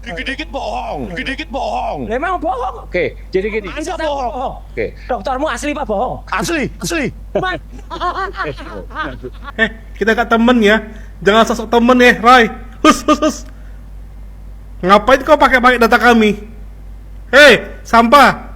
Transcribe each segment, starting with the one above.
Dikit-dikit bohong, dikit-dikit bohong. Memang bohong. Oke, jadi gini. Anda bohong. Oke. Doktermu asli Pak bohong. Asli. Kita gak temen ya. Jangan sosok temen ya, Rai. Hus. Ngapain kau pakai data kami? Hei, sampah.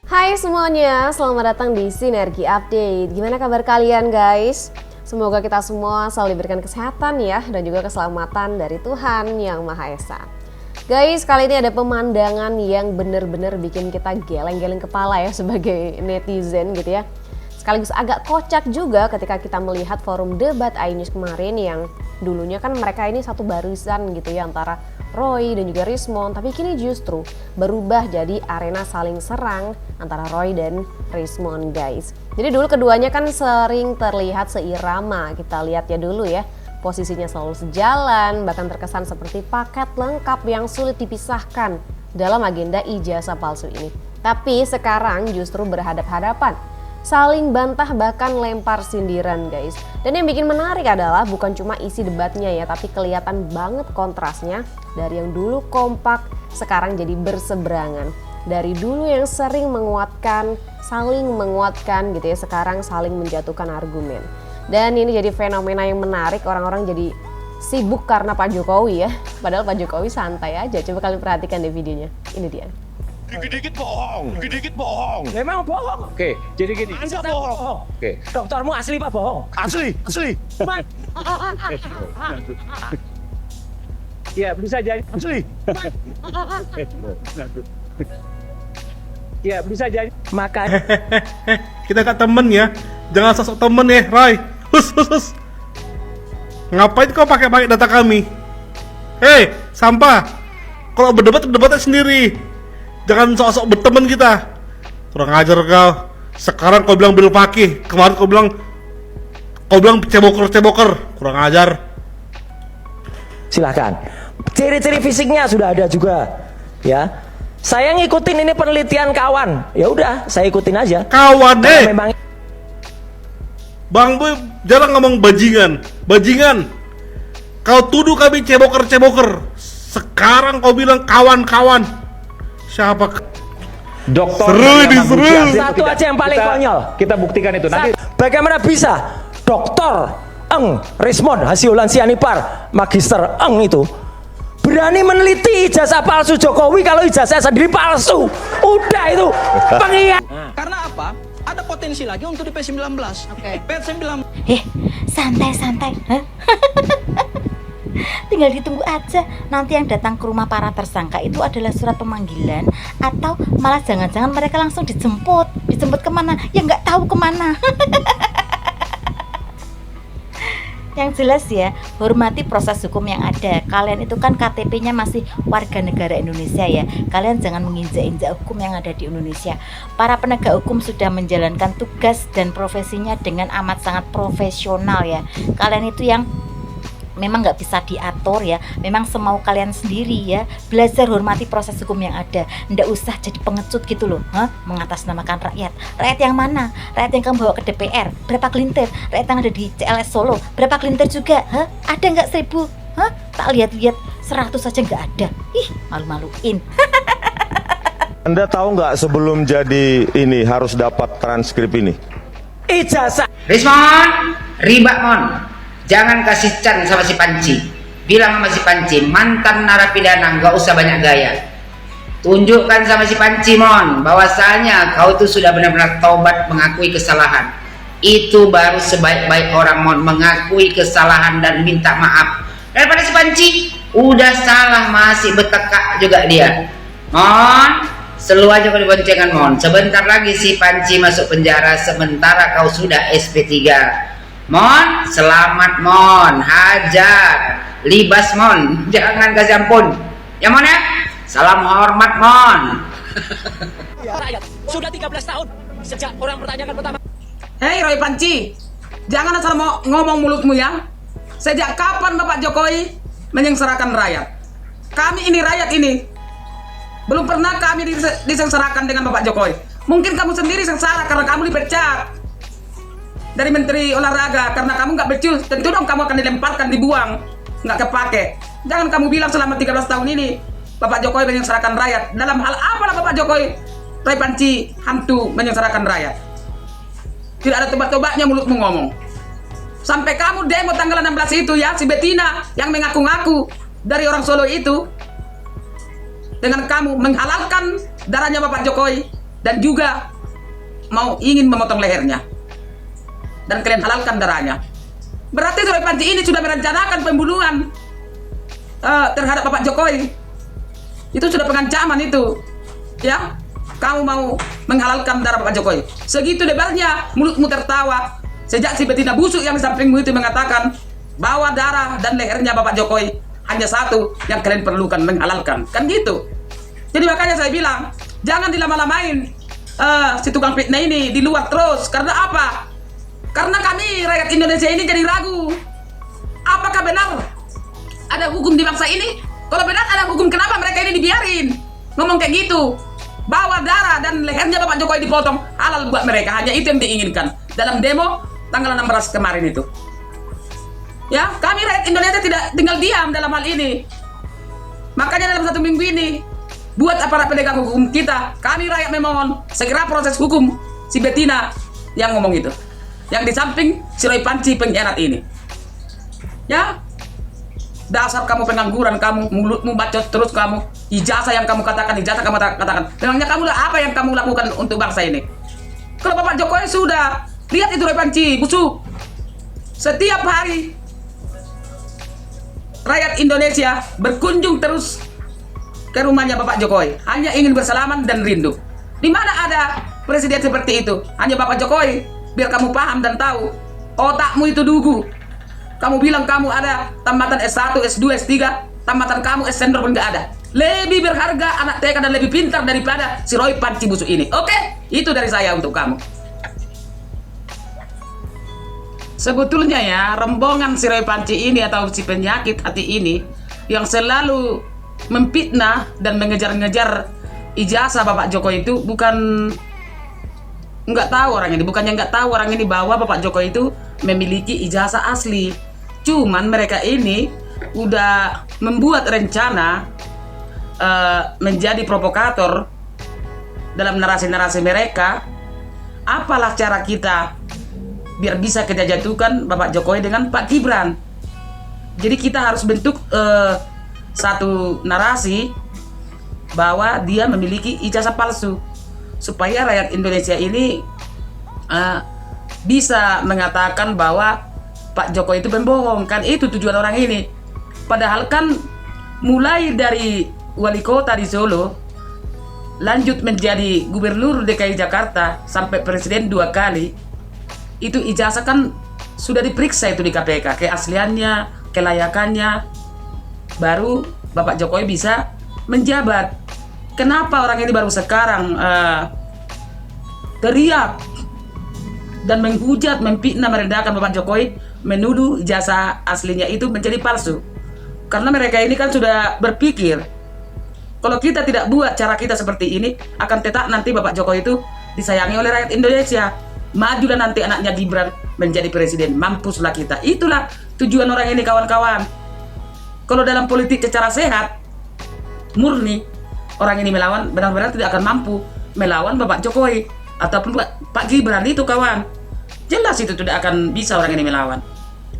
Hai semuanya, selamat datang di Sinergi Update. Gimana kabar kalian guys? Semoga kita semua selalu diberikan kesehatan ya, dan juga keselamatan dari Tuhan Yang Maha Esa. Guys, kali ini ada pemandangan yang bener-bener bikin kita geleng-geleng kepala ya sebagai netizen gitu ya. Sekaligus agak kocak juga ketika kita melihat forum debat iNews kemarin yang dulunya kan mereka ini satu barisan gitu ya antara Roy dan juga Rismond, tapi kini justru berubah jadi arena saling serang antara Roy dan Rismond guys. Jadi dulu keduanya kan sering terlihat seirama, kita lihat ya dulu ya, posisinya selalu sejalan, bahkan terkesan seperti paket lengkap yang sulit dipisahkan dalam agenda ijazah palsu ini. Tapi sekarang justru berhadap-hadapan, saling bantah bahkan lempar sindiran guys. Dan yang bikin menarik adalah bukan cuma isi debatnya ya, tapi kelihatan banget kontrasnya dari yang dulu kompak sekarang jadi berseberangan. Dari dulu yang sering menguatkan, saling menguatkan gitu ya, sekarang saling menjatuhkan argumen. Dan ini jadi fenomena yang menarik, orang-orang jadi sibuk karena Pak Jokowi ya. Padahal Pak Jokowi santai aja, coba kalian perhatikan deh videonya, ini dia. Dikit-dikit bohong. Memang bohong. Oke, jadi gini. Anda bohong. Oke. Doktermu asli Pak bohong. Asli. Ya bisa jadi. Asli. Ya bisa jadi. Maka Kita gak temen ya. Jangan sosok temen ya, Rai. Hus. Ngapain kau pakai data kami? Hei, sampah. Kalau berdebatnya sendiri. Jangan sok-sok berteman kita. Kurang ajar kau. Sekarang kau bilang bil fakih. Kemarin kau bilang ceboker. Kurang ajar. silakan. Ciri-ciri fisiknya sudah ada juga, ya. Saya ngikutin ini penelitian kawan. Ya udah, saya ikutin aja. Kawan deh. Memang Bang Boy jarang ngomong bajingan. Kau tuduh kami ceboker. Sekarang kau bilang kawan-kawan. Siapa? Dokter Seru. satu aja yang paling konyol. Kita buktikan itu nanti. Bagaimana bisa Dokter Rismond Hasyiulan Sianipar Magister itu berani meneliti ijazah palsu Jokowi kalau ijazah sendiri palsu? Udah itu pengkhianat. Karena apa? Ada potensi lagi untuk di P19. Oke. P19. Santai. Hah? Tinggal ditunggu aja. Nanti yang datang ke rumah para tersangka itu adalah surat pemanggilan, atau malah jangan-jangan mereka langsung dijemput kemana? Ya nggak tahu kemana. Yang jelas ya, hormati proses hukum yang ada. Kalian itu kan KTP-nya masih warga negara Indonesia ya. Kalian jangan menginjak-injak hukum yang ada di Indonesia. Para penegak hukum sudah menjalankan tugas dan profesinya dengan amat sangat profesional ya. Kalian itu yang memang nggak bisa diatur ya, memang semau kalian sendiri ya. Belajar hormati proses hukum yang ada, ndak usah jadi pengecut gitu loh, mengatasnamakan rakyat. Rakyat yang mana? Rakyat yang kamu bawa ke DPR berapa kelintir? Rakyat yang ada di CLS Solo berapa kelintir juga? Ada nggak 1000? Tak lihat-lihat 100 saja nggak ada. Ih, malu-maluin. Anda tahu nggak sebelum jadi ini harus dapat transkrip ini? Ijazah Rismond, riba mon. Jangan kasih can sama si Panci. Bilang sama si Panci, mantan narapidana, nggak usah banyak gaya. Tunjukkan sama si Panci mon, bahwasanya kau tuh sudah benar-benar taubat mengakui kesalahan. Itu baru sebaik-baik orang mon, mengakui kesalahan dan minta maaf. Daripada si Panci udah salah masih bertekak juga dia. Mon, selalu aja kau diboncengan mon. Sebentar lagi si Panci masuk penjara, sementara kau sudah SP3. Mon, selamat mon, hajar, libas mon, jangan kasih ampun. Ya mon ya, salam hormat mon. rakyat sudah 13 tahun sejak orang pertanyakan pertama. Hei Roy Panci, jangan asal mau ngomong mulutmu ya. sejak kapan Bapak Jokowi menyengsarakan rakyat? Kami ini rakyat ini belum pernah kami disengsarakan dengan Bapak Jokowi. Mungkin kamu sendiri sengsara karena kamu dipecat dari Menteri Olahraga karena kamu nggak becus. Tentu dong kamu akan dilemparkan, dibuang, nggak kepake. Jangan kamu bilang selama 13 tahun ini Bapak Jokowi menyengsarakan rakyat. Dalam hal apalah Bapak Jokowi Roy Panci hantu menyengsarakan rakyat? Tidak ada tobat-tobatnya mulutmu ngomong. Sampai kamu demo tanggal 16 itu ya, si Betina yang mengaku-ngaku dari orang Solo itu, dengan kamu menghalalkan darahnya Bapak Jokowi dan juga mau ingin memotong lehernya dan kalian halalkan darahnya. Berarti Roy Panci ini sudah merencanakan pembunuhan terhadap Bapak Jokowi. Itu sudah pengancaman itu, ya. Kamu mau menghalalkan darah Bapak Jokowi. Segitu lebarnya mulutmu tertawa sejak si Betina busuk yang di sampingmu itu mengatakan bahwa darah dan lehernya Bapak Jokowi hanya satu yang kalian perlukan, menghalalkan. Kan gitu. Jadi makanya saya bilang, jangan dilama-lamain si tukang fitnah ini di luar terus. Karena apa? Karena kami rakyat Indonesia ini jadi ragu. Apakah benar ada hukum di bangsa ini? Kalau benar ada hukum, kenapa mereka ini dibiarin ngomong kayak gitu? Bahwa darah dan lehernya Bapak Jokowi dipotong, halal buat mereka. Hanya itu yang diinginkan dalam demo tanggal 16 kemarin itu. Ya, kami rakyat Indonesia tidak tinggal diam dalam hal ini. Makanya dalam 1 minggu ini, buat aparat penegak hukum kita, kami rakyat memohon segera proses hukum si Betina yang ngomong itu. Yang di samping si Roy Panci pengkhianat ini. Ya, dasar kamu pengangguran, kamu mulutmu bacot terus kamu. Ijazah yang kamu katakan, memangnya kamu apa yang kamu lakukan untuk bangsa ini? Kalau Bapak Jokowi sudah lihat itu Roy Panci busuk. Setiap hari rakyat Indonesia berkunjung terus ke rumahnya Bapak Jokowi, hanya ingin bersalaman dan rindu. Di mana ada presiden seperti itu? Hanya Bapak Jokowi, biar kamu paham dan tahu. Otakmu itu dugu. Kamu bilang kamu ada tamatan S1, S2, S3, tamatan kamu S-sendor pun nggak ada. Lebih berharga anak TK dan lebih pintar daripada si Roy Panci busuk ini. Oke? Itu dari saya untuk kamu. Sebetulnya ya, rombongan si Roy Panci ini atau si penyakit hati ini yang selalu memfitnah dan mengejar-ngejar ijazah Bapak Jokowi itu bukannya nggak tahu orang ini bahwa Bapak Jokowi itu memiliki ijazah asli. Cuman mereka ini udah membuat rencana menjadi provokator dalam narasi-narasi mereka. Apalah cara kita biar bisa kita jatuhkan Bapak Jokowi dengan Pak Gibran. Jadi kita harus bentuk satu narasi bahwa dia memiliki ijazah palsu supaya rakyat Indonesia ini bisa mengatakan bahwa Pak Jokowi itu pembohong. Kan itu tujuan orang ini. Padahal kan mulai dari wali kota di Solo, lanjut menjadi gubernur DKI Jakarta sampai presiden 2 kali, itu ijazah kan sudah diperiksa itu di KPK, keasliannya, kelayakannya, baru Bapak Jokowi bisa menjabat. Kenapa orang ini baru sekarang teriak dan menghujat, memfitnah, merendahkan Bapak Jokowi, menuduh ijazah aslinya itu menjadi palsu? Karena mereka ini kan sudah berpikir, kalau kita tidak buat cara kita seperti ini, akan tetap nanti Bapak Jokowi itu disayangi oleh rakyat Indonesia. Majulah nanti anaknya Gibran menjadi presiden, mampuslah kita. Itulah tujuan orang ini, kawan-kawan. Kalau dalam politik secara sehat, murni, orang ini melawan, benar-benar tidak akan mampu melawan Bapak Jokowi ataupun Pak Gibran itu, kawan. Jelas itu tidak akan bisa orang ini melawan.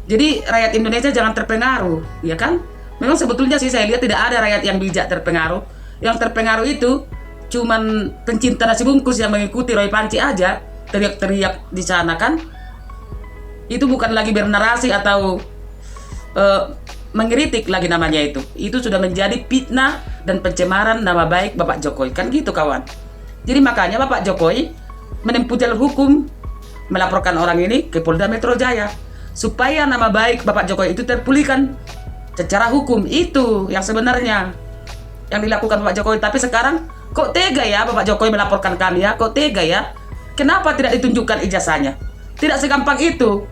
Jadi rakyat Indonesia jangan terpengaruh, ya kan? Memang sebetulnya sih saya lihat tidak ada rakyat yang bijak terpengaruh. Yang terpengaruh itu cuman pencinta nasi bungkus yang mengikuti Roy Panci aja, teriak-teriak di sana kan. Itu bukan lagi bernarasi atau mengkritik lagi namanya itu. Itu sudah menjadi fitnah dan pencemaran nama baik Bapak Jokowi. Kan gitu, kawan. Jadi makanya Bapak Jokowi menempuh jalur hukum, melaporkan orang ini ke Polda Metro Jaya supaya nama baik Bapak Jokowi itu terpulihkan secara hukum. Itu yang sebenarnya yang dilakukan Bapak Jokowi. Tapi sekarang kok tega ya Bapak Jokowi melaporkan kami ya? Kok tega ya? Kenapa tidak ditunjukkan ijazahnya? Tidak segampang itu.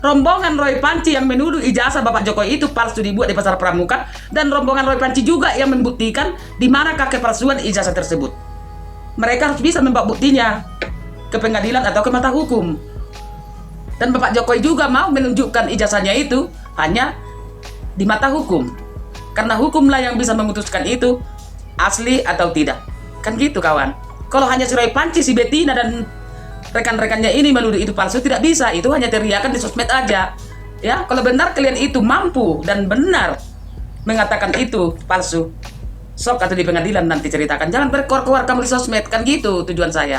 rombongan Roy Panci yang menuduh ijazah Bapak Jokowi itu palsu dibuat di Pasar Pramuka, dan rombongan Roy Panci juga yang membuktikan di mana kepalsuan ijazah tersebut. Mereka harus bisa membawa buktinya ke pengadilan atau ke mata hukum. Dan Bapak Jokowi juga mau menunjukkan ijazahnya itu hanya di mata hukum. Karena hukumlah yang bisa memutuskan itu asli atau tidak. Kan gitu kawan. Kalau hanya si Roy Panci, si Bettina dan rekan-rekannya ini menuduh itu palsu, tidak bisa. Itu hanya teriakan di sosmed aja. Ya, kalau benar kalian itu mampu dan benar mengatakan itu palsu, sok atau di pengadilan nanti ceritakan. Jangan berkeluar-keluar kamu di sosmed, kan gitu tujuan saya.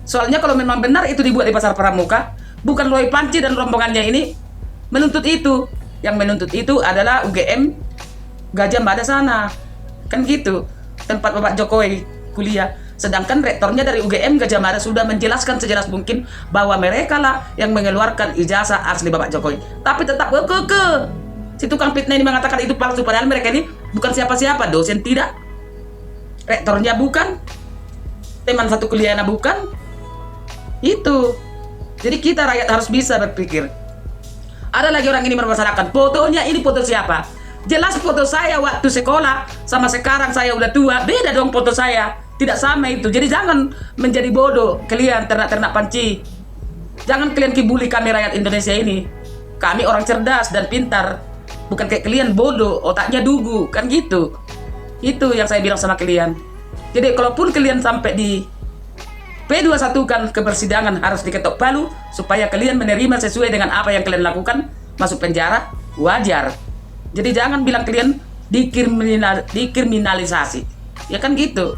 Soalnya kalau memang benar itu dibuat di Pasar Pramuka, bukan Roy Panci dan rombongannya ini menuntut itu. Yang menuntut itu adalah UGM Gajah Mada sana. Kan gitu, tempat Bapak Jokowi kuliah. Sedangkan rektornya dari UGM Gajah Mada sudah menjelaskan sejelas mungkin bahwa mereka lah yang mengeluarkan ijazah asli Bapak Jokowi. Tapi tetap keke. Si tukang fitnah ini mengatakan itu palsu, padahal mereka ini bukan siapa-siapa, dosen tidak, rektornya bukan, teman satu kuliahnya bukan. Itu. Jadi kita rakyat harus bisa berpikir. Ada lagi orang ini mempermasalahkan fotonya, ini foto siapa? Jelas foto saya waktu sekolah sama sekarang saya udah tua, beda dong foto saya. Tidak sama itu. Jadi jangan menjadi bodoh kalian ternak-ternak Panci. Jangan kalian kibuli kami rakyat Indonesia ini. Kami orang cerdas dan pintar. Bukan kayak kalian bodoh, otaknya dugu. Kan gitu. Itu yang saya bilang sama kalian. Jadi kalaupun kalian sampai di P21 kan ke persidangan harus diketok palu supaya kalian menerima sesuai dengan apa yang kalian lakukan, masuk penjara, wajar. Jadi jangan bilang kalian dikriminalisasi. Ya kan gitu.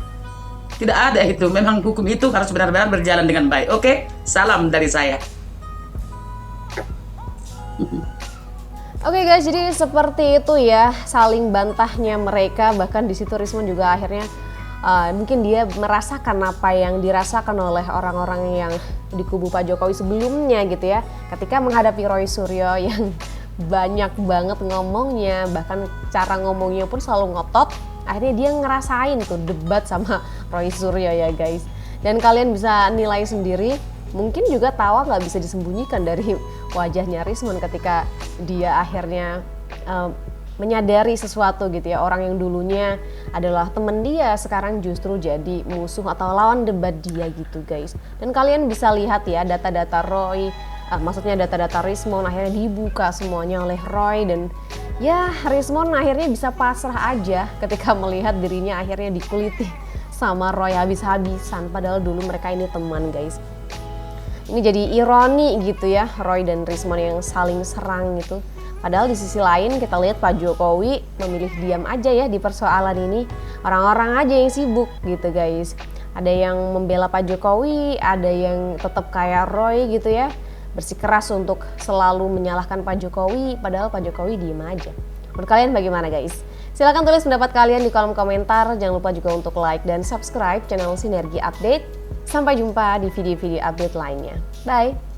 Tidak ada itu, memang hukum itu harus benar-benar berjalan dengan baik. Oke, salam dari saya. Oke guys, jadi seperti itu ya saling bantahnya mereka. Bahkan di situ Rismon juga akhirnya mungkin dia merasakan apa yang dirasakan oleh orang-orang yang di kubu Pak Jokowi sebelumnya gitu ya. Ketika menghadapi Roy Suryo yang banyak banget ngomongnya, bahkan cara ngomongnya pun selalu ngotot. Akhirnya dia ngerasain tuh debat sama Roy Suryo ya guys. Dan kalian bisa nilai sendiri, mungkin juga tawa nggak bisa disembunyikan dari wajahnya Rismon ketika dia akhirnya menyadari sesuatu gitu ya. Orang yang dulunya adalah teman dia sekarang justru jadi musuh atau lawan debat dia gitu guys. Dan kalian bisa lihat ya data-data Roy, maksudnya data-data Rismon akhirnya dibuka semuanya oleh Roy. Dan ya Rismon akhirnya bisa pasrah aja ketika melihat dirinya akhirnya dikuliti sama Roy habis-habisan. Padahal dulu mereka ini teman guys. Ini jadi ironi gitu ya, Roy dan Rismon yang saling serang gitu. Padahal di sisi lain kita lihat Pak Jokowi memilih diam aja ya di persoalan ini. Orang-orang aja yang sibuk gitu guys. Ada yang membela Pak Jokowi, ada yang tetap kayak Roy gitu ya, bersikeras untuk selalu menyalahkan Pak Jokowi, padahal Pak Jokowi diem aja. Menurut kalian bagaimana guys? Silahkan tulis pendapat kalian di kolom komentar. Jangan lupa juga untuk like dan subscribe channel Sinergi Update. Sampai jumpa di video-video update lainnya. Bye!